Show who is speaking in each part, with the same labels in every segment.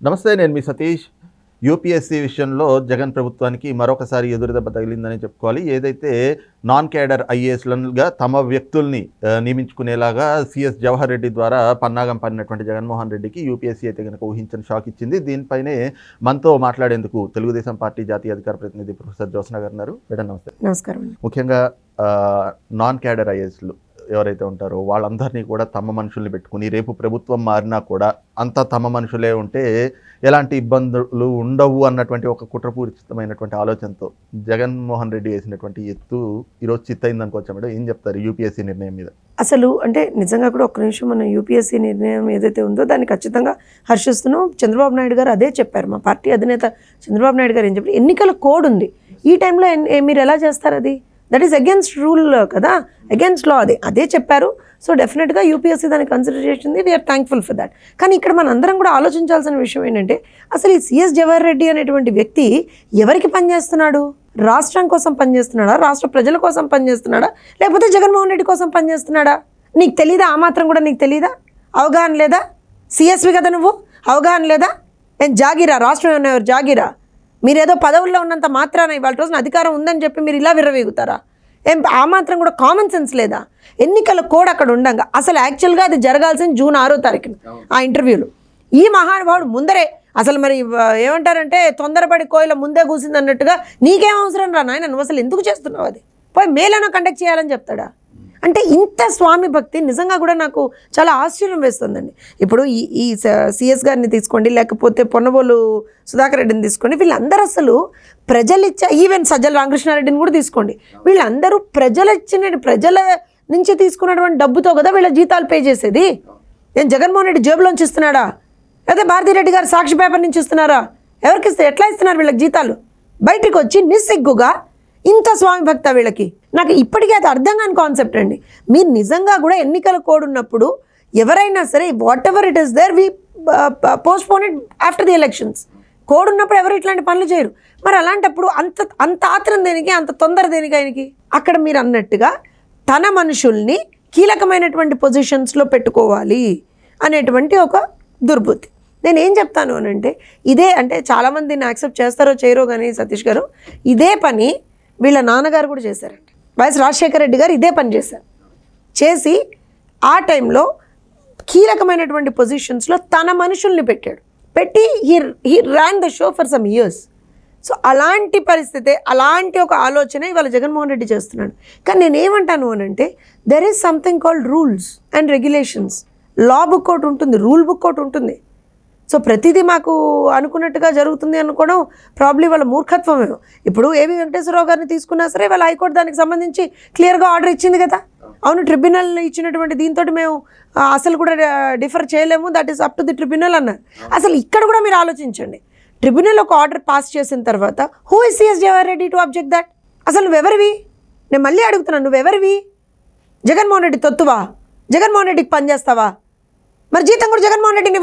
Speaker 1: నమస్తే, నేను మీ సతీష్. యూపీఎస్సీ విషయంలో జగన్ ప్రభుత్వానికి మరొకసారి ఎదురుదెబ్బ తగిలిందని చెప్పుకోవాలి. ఏదైతే నాన్ క్యాడర్ ఐఏఎస్లుగా తమ వ్యక్తుల్ని నియమించుకునేలాగా సిఎస్ జవహర్ రెడ్డి ద్వారా పన్నాగం పడినటువంటి జగన్మోహన్ రెడ్డికి యూపీఎస్సీ అయితే కనుక ఊహించని షాక్ ఇచ్చింది. దీనిపైనే మనతో మాట్లాడేందుకు తెలుగుదేశం పార్టీ జాతీయ అధికార ప్రతినిధి ప్రొఫెసర్ జ్యోత్స్న గారు ఉన్నారు. మేడం నమస్తే.
Speaker 2: నమస్కారం.
Speaker 1: ముఖ్యంగా నాన్ క్యాడర్ ఐఏఎస్లు ఎవరైతే ఉంటారో వాళ్ళందరినీ కూడా తమ మనుషుల్ని పెట్టుకుని రేపు ప్రభుత్వం మారినా కూడా అంతా తమ మనుషులే ఉంటే ఎలాంటి ఇబ్బందులు ఉండవు అన్నటువంటి ఒక కుట్రపూరితమైనటువంటి ఆలోచనతో జగన్మోహన్ రెడ్డి వేసినటువంటి ఎత్తు ఈరోజు చిత్తయింది అనుకోవచ్చా మేడం? ఏం చెప్తారు యూపీఎస్సీ నిర్ణయం మీద?
Speaker 2: అసలు అంటే నిజంగా కూడా ఒక్క నిమిషం, మన యూపీఎస్సీ నిర్ణయం ఏదైతే ఉందో దాన్ని ఖచ్చితంగా హర్షిస్తున్నాం. చంద్రబాబు నాయుడు గారు అదే చెప్పారు. మా పార్టీ అధినేత చంద్రబాబు నాయుడు గారు ఏం చెప్పారు, ఎన్నికల కోడ్ ఉంది, ఈ టైంలో మీరు ఎలా చేస్తారు? అది దట్ ఈస్ అగేన్స్ట్ రూల్ కదా, అగేన్స్ట్ లా. అదే చెప్పారు. సో డెఫినెట్గా యూపీఎస్సీ దాన్ని కన్సిడర్ చేసింది. We're thankful for that. కానీ ఇక్కడ మన అందరం కూడా ఆలోచించాల్సిన విషయం ఏంటంటే, అసలు ఈ సిఎస్ జవహర్ రెడ్డి అనేటువంటి వ్యక్తి ఎవరికి పనిచేస్తున్నాడు? రాష్ట్రం కోసం పనిచేస్తున్నాడా? రాష్ట్ర ప్రజల కోసం పనిచేస్తున్నాడా? లేకపోతే జగన్మోహన్ రెడ్డి కోసం పనిచేస్తున్నాడా? నీకు తెలీదా? ఆ మాత్రం కూడా నీకు తెలీదా? అవగాహన లేదా? సిఎస్వి కదా నువ్వు, అవగాహన లేదా? నేను జాగిరా, రాష్ట్రం ఏమన్నా జాగిరా? మీరేదో పదవుల్లో ఉన్నంత మాత్రాన ఇవాళ రోజున అధికారం ఉందని చెప్పి మీరు ఇలా విర్రవీగుతారా? ఆ మాత్రం కూడా కామన్ సెన్స్ లేదా? ఎన్నికల కోడ్ అక్కడ ఉండగా అసలు యాక్చువల్గా అది జరగాల్సింది జూన్ 6వ తారీఖున ఆ ఇంటర్వ్యూలు. ఈ మహానుభావుడు ముందరే అసలు మరి ఏమంటారంటే తొందరపడి కోయిల ముందే కూసింది అన్నట్టుగా, నీకేం అవసరం రా నాయన, నువ్వు అసలు ఎందుకు చేస్తున్నావు? అది పోయి మేలైనా కండక్ట్ చేయాలని చెప్తాడా? అంటే ఇంత స్వామి భక్తి నిజంగా కూడా నాకు చాలా ఆశ్చర్యం వేస్తుందండి. ఇప్పుడు ఈ సిఎస్ గారిని తీసుకోండి, లేకపోతే పొన్నబోలు సుధాకర్ రెడ్డిని తీసుకోండి, వీళ్ళందరూ అసలు ఈవెన్ సజ్జల రామకృష్ణారెడ్డిని కూడా తీసుకోండి, వీళ్ళందరూ ప్రజల నుంచి తీసుకున్నటువంటి డబ్బుతో కదా వీళ్ళ జీతాలు పే చేసేది. నేను జగన్మోహన్ రెడ్డి జేబులోంచి ఇస్తున్నాడా, లేదా భారతిరెడ్డి గారు సాక్షి పేపర్ నుంచి ఇస్తున్నారా? ఎవరికి ఇస్తే ఎట్లా ఇస్తున్నారు వీళ్ళకి జీతాలు? బయటకు వచ్చి నిస్సిగ్గుగా ఇంత స్వామి భక్త వీళ్ళకి. నాకు ఇప్పటికీ అది అర్థం కాని కాన్సెప్ట్ అండి. మీరు నిజంగా కూడా ఎన్నికల కోడ్ ఉన్నప్పుడు ఎవరైనా సరే whatever it is there we postpone it after the elections. Code ఉన్నప్పుడు ఎవరు ఇట్లాంటి పనులు చేయరు. మరి అలాంటప్పుడు అంత ఆత్రం దేనికి, అంత తొందర దేనికి ఆయనకి? అక్కడ మీరు అన్నట్టుగా తన మనుషుల్ని కీలకమైనటువంటి పొజిషన్స్లో పెట్టుకోవాలి అనేటువంటి ఒక దుర్బుద్ధి. నేను ఏం చెప్తాను అని అంటే, ఇదే అంటే చాలామంది దీన్ని యాక్సెప్ట్ చేస్తారో చేయరో కానీ సతీష్ గారు, ఇదే పని వీళ్ళ నాన్నగారు కూడా చేశారండి. వైఎస్ రాజశేఖర రెడ్డి గారు ఇదే పని చేసి ఆ టైంలో కీలకమైనటువంటి పొజిషన్స్లో తన మనుషుల్ని పెట్టి he Ryan the show for some years. So అలాంటి పరిస్థితి, అలాంటి ఒక ఆలోచన ఇవాళ జగన్మోహన్ రెడ్డి చేస్తున్నాడు. కానీ నేనేమంటాను అని అంటే, there is something called rules and regulations. Law book ఒకటి ఉంటుంది, రూల్ బుక్ ఒకటి ఉంటుంది. సో ప్రతిదీ మాకు అనుకున్నట్టుగా జరుగుతుంది అనుకోవడం ప్రాబ్లీ వాళ్ళ మూర్ఖత్వమేమో. ఇప్పుడు ఏవి వెంకటేశ్వరరావు గారిని తీసుకున్నా సరే వాళ్ళ హైకోర్టు దానికి సంబంధించి క్లియర్గా ఆర్డర్ ఇచ్చింది కదా. అవును, ట్రిబ్యునల్ ఇచ్చినటువంటి దీంతో మేము అసలు కూడా డిఫర్ చేయలేము, that is up to the tribunal అన్నారు. అసలు ఇక్కడ కూడా మీరు ఆలోచించండి, ట్రిబ్యునల్ ఒక ఆర్డర్ పాస్ చేసిన తర్వాత who is CS Jawahar Reddy to object that? అసలు నువ్వెవరివి? నేను మళ్ళీ అడుగుతున్నాను, నువ్వెవరివి? జగన్మోహన్ రెడ్డి తొత్తువా? జగన్మోహన్ రెడ్డికి పనిచేస్తావా? మరి జీతం కూడా జగన్మోహన్ రెడ్డిని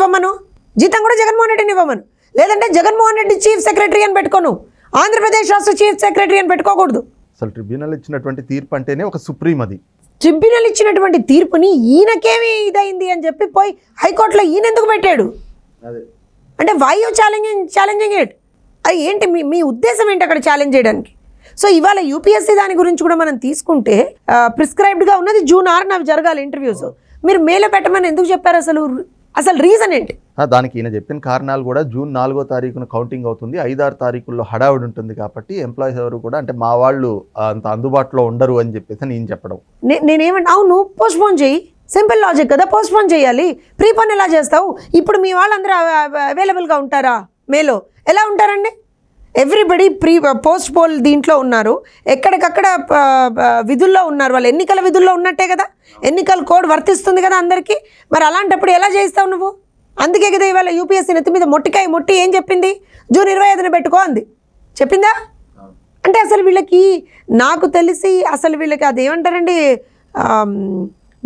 Speaker 2: ఇవ్వమను, లేదంటే జగన్మోహన్ రెడ్డి చీఫ్ సెక్రటరీ అని పెట్టుకోను, ఆంధ్రప్రదేశ్ రాష్ట్ర చీఫ్ సెక్రటరీ అని పెట్టుకోకూడదు.
Speaker 1: అసలు ట్రిబ్యునల్ ఇచ్చినటువంటి తీర్పు అంటేనే ఒక సుప్రీం. అది
Speaker 2: ట్రిబ్యునల్ ఇచ్చినటువంటి తీర్పుని ఈయనకేమి ఇదైంది అని చెప్పి పోయి హైకోర్టులో ఈయన ఎందుకు పెట్టాడు? అంటే వై యూ ఛాలెంజింగ్ ఇట్? అది ఏంటి మీ ఉద్దేశం ఏంటి అక్కడ ఛాలెంజ్ చేయడానికి? సో ఇవాళ యూపీఎస్సీ దాని గురించి కూడా మనం తీసుకుంటే ప్రిస్క్రైబ్డ్గా ఉన్నది జూన్ 6న అవి జరగాలి ఇంటర్వ్యూస్. మీరు మేలో పెట్టమని ఎందుకు చెప్పారు? అసలు రీజన్ ఏంటి?
Speaker 1: దానికి ఈయన చెప్పిన కారణాలు కూడా జూన్ 4వ తారీఖున కౌంటింగ్ అవుతుంది, 5-6 తారీఖుల్లో హడావుడి ఉంటుంది కాబట్టి ఎంప్లాయీస్ ఎవరు కూడా అంటే మా వాళ్ళు అంత అందుబాటులో ఉండరు అని చెప్పేసి నేను చెప్పడం.
Speaker 2: నేనేమంటా, అవును పోస్ట్పోన్ చేయి, సింపుల్ లాజిక్ కదా, పోస్ట్పోన్ చేయాలి. ప్రీపోన్ ఎలా చేస్తావు? ఇప్పుడు మీ వాళ్ళందరూ అవైలబుల్గా ఉంటారా? మేలో ఎలా ఉంటారండి? ఎవ్రీబడి పోస్ట్ పోల్ దీంట్లో ఉన్నారు, ఎక్కడికక్కడ విధుల్లో ఉన్నారు. వాళ్ళు ఎన్నికల విధుల్లో ఉన్నట్టే కదా, ఎన్నికల కోడ్ వర్తిస్తుంది కదా అందరికీ. మరి అలాంటప్పుడు ఎలా చేస్తావు నువ్వు? అందుకే కదా ఇవాళ యూపీఎస్సీ నెత్తి మీద మొట్టి ఏం చెప్పింది? జూన్ 25న పెట్టుకో అంది, చెప్పిందా? అంటే అసలు వీళ్ళకి నాకు తెలిసి అసలు వీళ్ళకి అదేమంటారండి,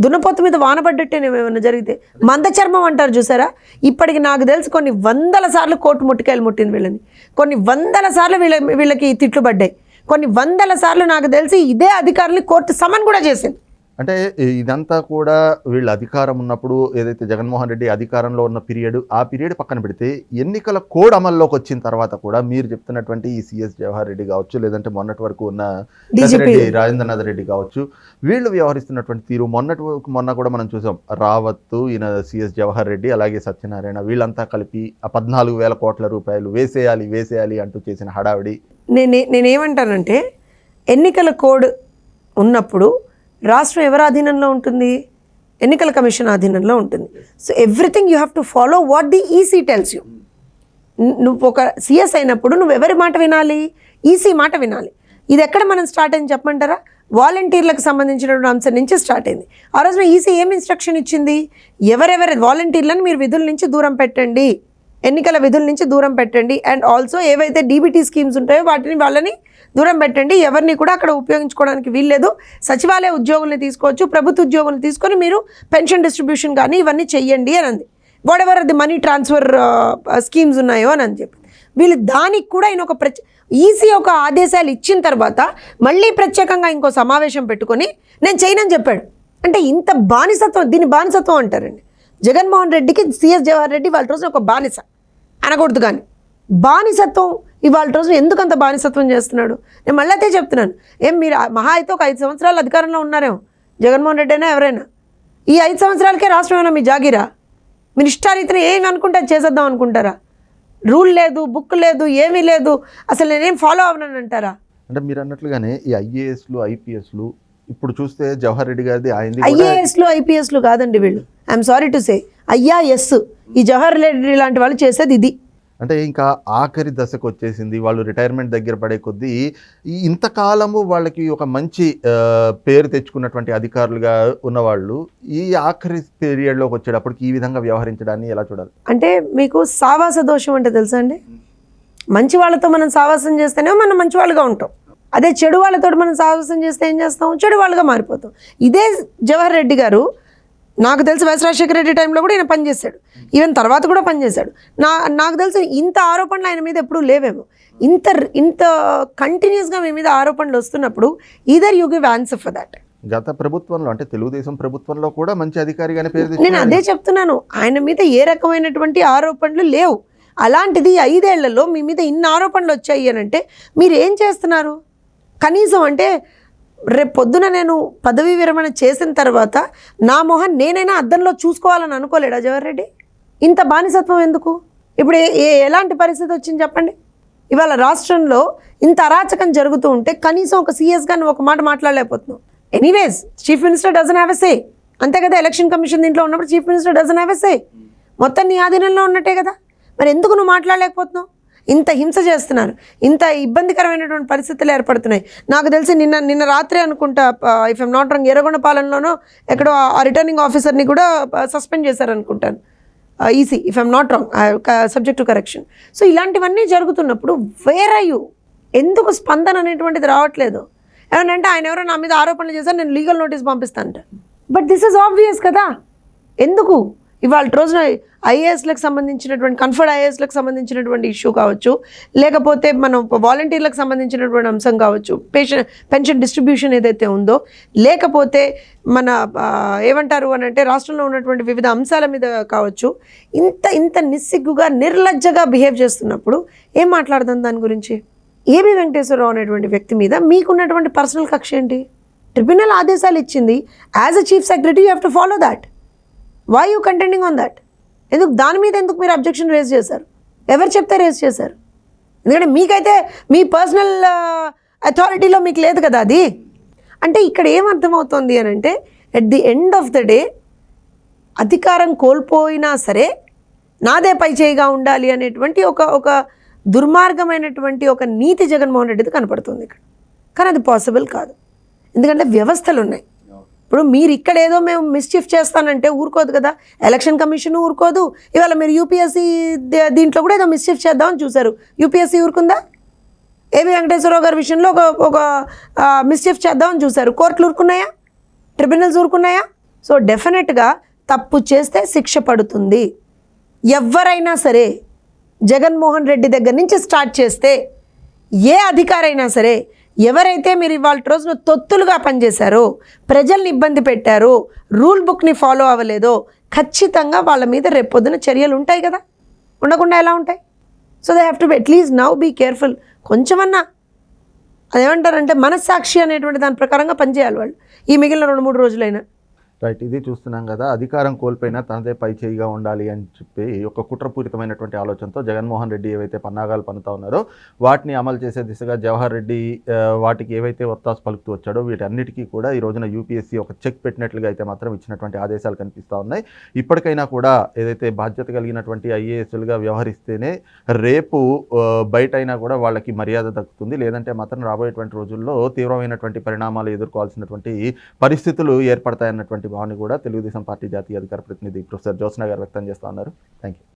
Speaker 2: దున్నపోతు మీద వానపడ్డట్టే ఏమైనా జరిగితే మంద చర్మం అంటారు చూసారా. ఇప్పటికి నాకు తెలిసి కొన్ని 100 సార్లు కోర్టు ముట్టికాయలు ముట్టింది వీళ్ళని, కొన్ని 100 సార్లు వీళ్ళకి తిట్లు పడ్డాయి, కొన్ని 100 సార్లు నాకు తెలిసి ఇదే అధికారులు కోర్టు సమన్ కూడా చేసింది.
Speaker 1: అంటే ఇదంతా కూడా వీళ్ళ అధికారం ఉన్నప్పుడు ఏదైతే జగన్మోహన్ రెడ్డి అధికారంలో ఉన్న ఆ పీరియడ్ పక్కన పెడితే ఎన్నికల కోడ్ అమల్లోకి వచ్చిన తర్వాత కూడా మీరు చెప్తున్నటువంటి ఈ సిఎస్ జవహర్ రెడ్డి కావచ్చు, లేదంటే మొన్నటి వరకు ఉన్న రెడ్డి రాజేంద్రనాథ్ రెడ్డి కావచ్చు, వీళ్ళు వ్యవహరిస్తున్నటువంటి తీరు మొన్న కూడా మనం చూసాం. రావత్, ఈయన సిఎస్ జవహర్ రెడ్డి, అలాగే సత్యనారాయణ, వీళ్ళంతా కలిపి ఆ 14,000 కోట్ల రూపాయలు వేసేయాలి అంటూ చేసిన హడావిడి.
Speaker 2: నేనేమంటానంటే ఎన్నికల కోడ్ ఉన్నప్పుడు రాష్ట్రం ఎవరి ఆధీనంలో ఉంటుంది? ఎన్నికల కమిషన్ ఆధీనంలో ఉంటుంది. So everything you have to follow what the EC tells you. నువ్వు ఒక సిఎస్ అయినప్పుడు నువ్వు ఎవరి మాట వినాలి? ఈసీ మాట వినాలి. ఇది ఎక్కడ మనం స్టార్ట్ అయింది చెప్పమంటారా? వాలంటీర్లకు సంబంధించినటువంటి అంశం నుంచి స్టార్ట్ అయింది. ఆ రోజున ఈసీ ఏం ఇన్స్ట్రక్షన్ ఇచ్చింది? ఎవరెవరి వాలంటీర్లను మీరు విధుల నుంచి దూరం పెట్టండి, ఎన్నికల విధుల నుంచి దూరం పెట్టండి, అండ్ ఆల్సో ఏవైతే డీబీటీ స్కీమ్స్ ఉంటాయో వాళ్ళని దూరం పెట్టండి, ఎవరిని కూడా అక్కడ ఉపయోగించుకోవడానికి వీల్లేదు. సచివాలయ ఉద్యోగుల్ని తీసుకోవచ్చు, ప్రభుత్వ ఉద్యోగులను తీసుకొని మీరు పెన్షన్ డిస్ట్రిబ్యూషన్ కానీ ఇవన్నీ చెయ్యండి అని అంది. వాట్ ఎవర్ అది మనీ ట్రాన్స్ఫర్ స్కీమ్స్ ఉన్నాయో అని చెప్పి వీళ్ళు దానికి కూడా ఆయన ఒక ఈసీ ఒక ఆదేశాలు ఇచ్చిన తర్వాత మళ్ళీ ప్రత్యేకంగా ఇంకో సమావేశం పెట్టుకొని నేను చేయనని చెప్పాడు. అంటే ఇంత బానిసత్వం, దీన్ని బానిసత్వం అంటారండి. జగన్మోహన్ రెడ్డికి సిఎస్ జవహర్ రెడ్డి వాళ్ళ రోజున ఒక బానిస అనకూడదు, కానీ బానిసత్వం ఇవాళ రోజున ఎందుకు అంత బానిసత్వం చేస్తున్నాడు? నేను మళ్ళీ అయితే చెప్తున్నాను, మీరు మహా అయితే ఒక 5 సంవత్సరాలు అధికారంలో ఉన్నారేమో జగన్మోహన్ రెడ్డి అయినా ఎవరైనా. ఈ 5 సంవత్సరాలకే రాష్ట్రం ఏమైనా మీ జాగిరా? మీరు ఇష్టారీతిని ఏమి అనుకుంటే అది చేసేద్దాం అనుకుంటారా? రూల్ లేదు, బుక్ లేదు, ఏమీ లేదు, అసలు నేనేం ఫాలో అవ్వనని అంటారా?
Speaker 1: అంటే మీరు అన్నట్లుగానే ఈ ఐఏఎస్లు ఐపీఎస్లు ఇప్పుడు చూస్తే జవహర్ రెడ్డి గారిది
Speaker 2: ఐఏఎస్లు ఐపీఎస్లు కాదండి వీళ్ళు. I'm sorry to say IRS. ఈ జవహర్ రెడ్డి లాంటి వాళ్ళు చేసేది ఇది.
Speaker 1: అంటే ఇంకా ఆఖరి దశకు వచ్చేసింది. వాళ్ళు రిటైర్మెంట్ దగ్గర పడే కొద్దీ ఇంతకాలము వాళ్ళకి ఒక మంచి పేరు తెచ్చుకున్నటువంటి అధికారులుగా ఉన్నవాళ్ళు ఈ ఆఖరి పీరియడ్లోకి వచ్చేటప్పటికి ఈ విధంగా వ్యవహరించడాన్ని ఎలా చూడాలి?
Speaker 2: అంటే మీకు సావాస దోషం అంటే తెలుసా అండి? మంచి వాళ్ళతో మనం సావాసం చేస్తేనే మనం మంచి వాళ్ళుగా ఉంటాం. అదే చెడు వాళ్ళతో మనం సావాసం చేస్తే ఏం చేస్తాం? చెడు వాళ్ళుగా మారిపోతాం. ఇదే జవహర్ రెడ్డి గారు నాకు తెలిసి వైఎస్ రాజశేఖర రెడ్డి టైంలో కూడా ఈయన పనిచేశాడు, ఈవెన్ తర్వాత కూడా పనిచేశాడు. నాకు తెలిసి ఇంత ఆరోపణలు ఆయన మీద ఎప్పుడూ లేవేమో. ఇంత కంటిన్యూస్గా మీ మీద ఆరోపణలు వస్తున్నప్పుడు either you give answer for that.
Speaker 1: గత ప్రభుత్వంలో అంటే తెలుగుదేశం ప్రభుత్వంలో కూడా మంచి అధికారిగానే పేరు.
Speaker 2: నేను అదే చెప్తున్నాను, ఆయన మీద ఏ రకమైనటువంటి ఆరోపణలు లేవు. అలాంటిది 5 ఏళ్లలో మీ మీద ఇన్ని ఆరోపణలు వచ్చాయి అని అంటే మీరు ఏం చేస్తున్నారు? కనీసం అంటే రేపు పొద్దున నేను పదవీ విరమణ చేసిన తర్వాత నా మొహం నేనైనా అద్దంలో చూసుకోవాలని అనుకోలేడా జవహర్ రెడ్డి? ఇంత బానిసత్వం ఎందుకు? ఇప్పుడు ఎలాంటి పరిస్థితి వచ్చింది చెప్పండి? ఇవాళ రాష్ట్రంలో ఇంత అరాచకం జరుగుతూ ఉంటే కనీసం ఒక సీఎస్గా నువ్వు ఒక మాట మాట్లాడలేకపోతున్నావు. Anyways chief minister doesn't have a say, అంతే కదా? ఎలక్షన్ కమిషన్ దీంట్లో ఉన్నప్పుడు chief minister doesn't have a say. మొత్తం నీ ఆధీనంలో ఉన్నట్టే కదా, మరి ఎందుకు నువ్వు మాట్లాడలేకపోతున్నావు? ఇంత హింస చేస్తున్నారు, ఇంత ఇబ్బందికరమైనటువంటి పరిస్థితులు ఏర్పడుతున్నాయి. నాకు తెలిసి నిన్న రాత్రి అనుకుంటా, ఇఫ్ ఐమ్ నాట్ రాంగ్, ఎర్రగొండపాలెంలోనో ఎక్కడో ఆ రిటర్నింగ్ ఆఫీసర్ని కూడా సస్పెండ్ చేశారనుకుంటాను EC, if I'm not wrong, subject to correction. So ఇలాంటివన్నీ జరుగుతున్నప్పుడు వేర్ ఆర్ యూ? ఎందుకు స్పందన అనేటువంటిది రావట్లేదు? ఏమనంటే ఆయన ఎవరో నా మీద ఆరోపణలు చేశారు, నేను లీగల్ నోటీస్ పంపిస్తానంట. బట్ దిస్ ఈజ్ ఆబ్వియస్ కదా. ఎందుకు ఇవాళ రోజున ఐఏఎస్లకు సంబంధించినటువంటి కన్ఫర్డ్ ఐఏఎస్లకు సంబంధించినటువంటి ఇష్యూ కావచ్చు, లేకపోతే మనం వాలంటీర్లకు సంబంధించినటువంటి అంశం కావచ్చు, పెన్షన్ డిస్ట్రిబ్యూషన్ ఏదైతే ఉందో, లేకపోతే మన ఏమంటారు అని అంటే రాష్ట్రంలో ఉన్నటువంటి వివిధ అంశాల మీద కావచ్చు, ఇంత నిస్సిగ్గుగా నిర్లజ్జగా బిహేవ్ చేస్తున్నప్పుడు ఏం మాట్లాడదాం దాని గురించి? ఏబి వెంకటేశ్వరరావు అనేటువంటి వ్యక్తి మీద మీకున్నటువంటి పర్సనల్ కక్ష ఏంటి? ట్రిబ్యునల్ ఆదేశాలు ఇచ్చింది. As a chief secretary you have to follow that. Why you contending on that? ఎందుకు దాని మీద ఎందుకు మీరు అబ్జెక్షన్ రేజ్ చేశారు? ఎవరు చెప్తే రేజ్ చేశారు? ఎందుకంటే మీకైతే మీ పర్సనల్ అథారిటీలో మీకు లేదు కదా అది. అంటే ఇక్కడ ఏమర్థమవుతుంది అని అంటే at the end of the day అధికారం కోల్పోయినా సరే నాదే పై చేయిగా ఉండాలి అనేటువంటి ఒక దుర్మార్గమైనటువంటి ఒక నీతి జగన్మోహన్ రెడ్డిది కనపడుతుంది ఇక్కడ. కానీ అది పాసిబుల్ కాదు, ఎందుకంటే వ్యవస్థలు ఉన్నాయి. ఇప్పుడు మీరు ఇక్కడ ఏదో మేము మిస్చీఫ్ చేస్తానంటే ఊరుకోదు కదా, ఎలక్షన్ కమిషన్ ఊరుకోదు. ఇవాళ మీరు యూపీఎస్సీ దీంట్లో కూడా ఏదో మిస్చీఫ్ చేద్దామని చూశారు, యూపీఎస్సీ ఊరుకుందా? ఏబి వెంకటేశ్వరరావు గారి విషయంలో ఒక మిస్చీఫ్ చేద్దామని చూశారు, కోర్టులు ఊరుకున్నాయా? ట్రిబ్యునల్స్ ఊరుకున్నాయా? సో డెఫినెట్గా తప్పు చేస్తే శిక్ష పడుతుంది. ఎవరైనా సరే జగన్మోహన్ రెడ్డి దగ్గర నుంచి స్టార్ట్ చేస్తే ఏ అధికారైనా సరే ఎవరైతే మీరు ఇవాళ రోజున తొత్తులుగా పనిచేశారో, ప్రజల్ని ఇబ్బంది పెట్టారో, రూల్ బుక్ని ఫాలో అవ్వలేదో, ఖచ్చితంగా వాళ్ళ మీద రేపొద్దున చర్యలు ఉంటాయి కదా, ఉండకుండా ఎలా ఉంటాయి? So they have to be at least now be careful. కొంచెమన్నా అదేమంటారంటే మనస్సాక్షి అనేటువంటి దాని ప్రకారంగా పనిచేయాలి వాళ్ళు ఈ మిగిలిన 2-3 రోజులైనా.
Speaker 1: రైట్, ఇది చూస్తున్నాం కదా, అధికారం కోల్పోయినా తనదే పై చేయిగా ఉండాలి అని చెప్పి ఒక కుట్రపూరితమైనటువంటి ఆలోచనతో జగన్మోహన్ రెడ్డి ఏవైతే పన్నాగాలు పన్నుతా ఉన్నారో వాటిని అమలు చేసే దిశగా జవహర్ రెడ్డి వాటికి ఏవైతే ఒత్తాసు పలుకుతూ వచ్చాడో వీటన్నిటికీ కూడా ఈ రోజున యూపీఎస్సీ ఒక చెక్ పెట్టినట్లుగా అయితే మాత్రం ఇచ్చినటువంటి ఆదేశాలు కనిపిస్తూ ఉన్నాయి. ఇప్పటికైనా కూడా ఏదైతే బాధ్యత కలిగినటువంటి ఐఏఎస్లుగా వ్యవహరిస్తేనే రేపు బయట అయినా కూడా వాళ్ళకి మర్యాద దక్కుతుంది, లేదంటే మాత్రం రాబోయేటువంటి రోజుల్లో తీవ్రమైనటువంటి పరిణామాలు ఎదుర్కోవాల్సినటువంటి పరిస్థితులు ఏర్పడతాయన్నటువంటి భావన కూడా తెలుగుదేశం పార్టీ జాతీయ అధికార ప్రతినిధి ప్రొఫెసర్ జ్యోత్స్న గారు వ్యక్తం చేస్తూ ఉన్నారు. Thank you.